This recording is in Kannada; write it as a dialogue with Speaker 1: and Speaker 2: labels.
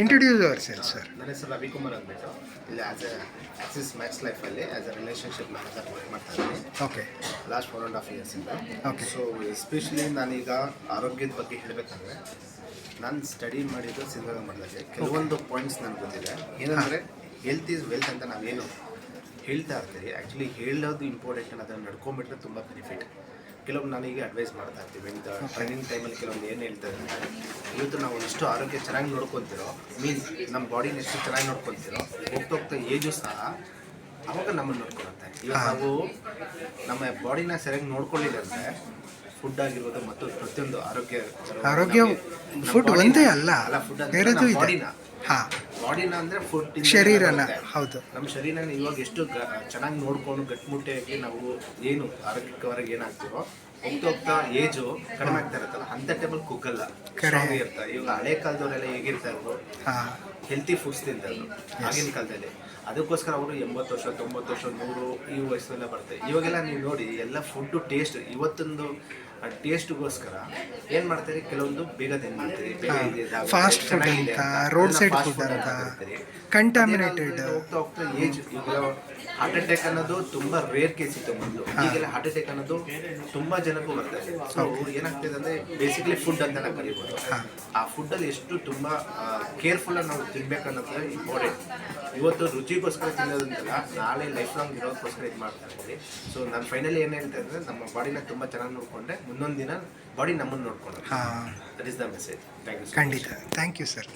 Speaker 1: Introduce our self sir.
Speaker 2: ನನ್ನ ಹೆಸರು ರವಿಕುಮಾರ್ ಅಂದ್ಬಿಟ್ಟು ಇಲ್ಲಿ ಆಕ್ಸಿಸ್ ಮ್ಯಾಕ್ಸ್ ಲೈಫಲ್ಲಿ as a relationship manager work ಮಾಡ್ತಾ ಇದ್ದೀನಿ
Speaker 1: okay.
Speaker 2: Last 1.5 ಇಯರ್ಸಿಂದ.
Speaker 1: Okay.
Speaker 2: So especially ನಾನೀಗ ಆರೋಗ್ಯದ ಬಗ್ಗೆ ಹೇಳಬೇಕಂದ್ರೆ ನಾನು ಸ್ಟಡಿ ಮಾಡಿದ್ದು ಸಿದ್ಧಗಂಗಾ ಮಠದಲ್ಲಿ ಕೆಲವೊಂದು ಪಾಯಿಂಟ್ಸ್ ನನಗೆ ಗೊತ್ತಿದೆ. ಏನಂದರೆ ಹೆಲ್ತ್ ಈಸ್ ವೆಲ್ತ್ ಅಂತ ನಾವೇನು ಹೇಳ್ತಾ ಇರ್ತೀವಿ, ಆ್ಯಕ್ಚುಲಿ ಹೇಳೋದು ಇಂಪಾರ್ಟೆಂಟ್, ಅದನ್ನು ನಡ್ಕೊಂಬಿಟ್ರೆ ತುಂಬ ಬೆನಿಫಿಟ್. ಕೆಲವೊಂದು ನಾನೀಗ ಅಡ್ವೈಸ್ ಮಾಡ್ತಾ ಇರ್ತೀವಿ ಇಂಥ ಟ್ರೈನಿಂಗ್ ಟೈಮಲ್ಲಿ ಕೆಲವೊಂದು ಏನು ಹೇಳ್ತಾರೆ ಅಂದರೆ, ಇವತ್ತು ನಾವು ಎಷ್ಟು ಆರೋಗ್ಯ ಚೆನ್ನಾಗಿ ನೋಡ್ಕೊತಿರೋ, ಮೀನ್ಸ್ ನಮ್ಮ ಬಾಡಿನ ಎಷ್ಟು ಚೆನ್ನಾಗಿ ನೋಡ್ಕೊತಿರೋ, ಹೋಗ್ತಾ ಏಜು ಸಹ ಅವಾಗ ನಮ್ಮನ್ನು ನೋಡ್ಕೊಳುತ್ತೆ. ಇವಾಗ ನಾವು ನಮ್ಮ ಬಾಡಿನ ಸರಿಯಾಗಿ ನೋಡ್ಕೊಳ್ಳಿಲ್ಲ ಅಂದರೆ ಫುಡ್ ಆಗಿರ್ಬೋದು ಮತ್ತು ಪ್ರತಿಯೊಂದು
Speaker 1: ಆರೋಗ್ಯ ಫುಡ್ ಒಂದೇ ಅಲ್ಲ,
Speaker 2: ಫುಡ್
Speaker 1: ಬೇರೆದು ಇದೆ.
Speaker 2: ಬಾಡಿನ
Speaker 1: ಹಾಂ,
Speaker 2: ಬಾಡಿನ ಅಂದರೆ ಫುಡ್
Speaker 1: ಶರೀರನ. ಹೌದು.
Speaker 2: ನಮ್ಮ ಶರೀರನ ಇವಾಗ ಎಷ್ಟು ಚೆನ್ನಾಗಿ ನೋಡ್ಕೊಂಡು ಗಟ್ಟಿಮುಟ್ಟಿಯಾಗಿ ನಾವು ಏನು ಆರೋಗ್ಯಕರವಾಗಿ ಏನಾಗ್ತೀವೋ ಹೋಗ್ತಾ ಏಜು ಕಡಿಮೆ ಆಗ್ತಾ ಇರುತ್ತಲ್ಲ, ಅಂಥ ಟೈಮಲ್ಲಿ ಕುಗ್ಗಲ್ಲ, ಸ್ಟ್ರಾಂಗ್ ಇರ್ತಾರೆ. ಇವಾಗ ಹಳೆ ಕಾಲದವರೆಲ್ಲ ಹೇಗಿರ್ತಾ ಇದ್ರು, ಹೆಲ್ತಿ ಫುಡ್ಸ್ ತಿಂತಾರೆ ಆಗಿನ ಕಾಲದಲ್ಲಿ. ಅದಕ್ಕೋಸ್ಕರ ಅವರು 80 ವರ್ಷ 90 ವರ್ಷ 100 ಈ ವಯಸ್ಸೆಲ್ಲ ಬರುತ್ತೆ. ಇವಾಗೆಲ್ಲ ನೀವು ನೋಡಿ ಎಲ್ಲ ಫುಡ್ಡು ಟೇಸ್ಟ್, ಇವತ್ತೊಂದು ಟೇಸ್ಟ್ಗೋಸ್ಕರ ಏನು ಮಾಡ್ತಾರೆ, ಕೆಲವೊಂದು ಬೇಗ ತಿಂದ್ಬಿಡ್ತೀರಿ,
Speaker 1: ಫಾಸ್ಟ್ ಫುಡ್ ಅಂತ, ರೋಡ್ ಸೈಡ್ ಫುಡ್ ಅಂತ, ಕಂಟಾಮಿನೇಟೆಡ್.
Speaker 2: ಹೋಗ್ತಾ ಏಜ್ ಇವಾಗ ಹಾರ್ಟ್ ಅಟ್ಯಾಕ್ ಅನ್ನೋದು ತುಂಬ ರೇರ್ ಕೇಸ್ ಇತ್ತು ಮೊದಲು. ಈಗೆಲ್ಲ ಹಾರ್ಟ್ ಅಟ್ಯಾಕ್ ಅನ್ನೋದು ತುಂಬ ಜನಕ್ಕೂ ಬರ್ತದೆ. ಸೊ ಏನಾಗ್ತಿದೆ ಅಂದರೆ ಬೇಸಿಕಲಿ ಫುಡ್ ಅಂತ ನಾವು ಕರಿಬೋದು. ಆ ಫುಡ್ಡಲ್ಲಿ ಎಷ್ಟು ತುಂಬ ಕೇರ್ಫುಲ್ಲಾಗಿ ನಾವು ತಿನ್ಬೇಕನ್ನೋದು ಇಂಪಾರ್ಟೆಂಟ್. ಇವತ್ತು ರುಚಿಗೋಸ್ಕರ ತಿನ್ನೋದಂತಲ್ಲ, ನಾಳೆ ಲೈಫ್ ಲಾಂಗ್ ಇರೋದಕ್ಕೋಸ್ಕರ ಇದು ಮಾಡ್ತಾ ಇದ್ದೀವಿ. ಸೊ ನಾನು ಫೈನಲಿ ಏನು ಹೇಳ್ತಾ ಇದ್ದರೆ, ನಮ್ಮ ಬಾಡಿನ ತುಂಬ ಚೆನ್ನಾಗಿ ನೋಡಿಕೊಂಡ್ರೆ ಮುಂದೊಂದು ದಿನ ಬಾಡಿ ನಮ್ಮನ್ನು ನೋಡ್ಕೊಳ್ಳೋದು. That is the message. Thank you.
Speaker 1: ಖಂಡಿತ. Thank you sir.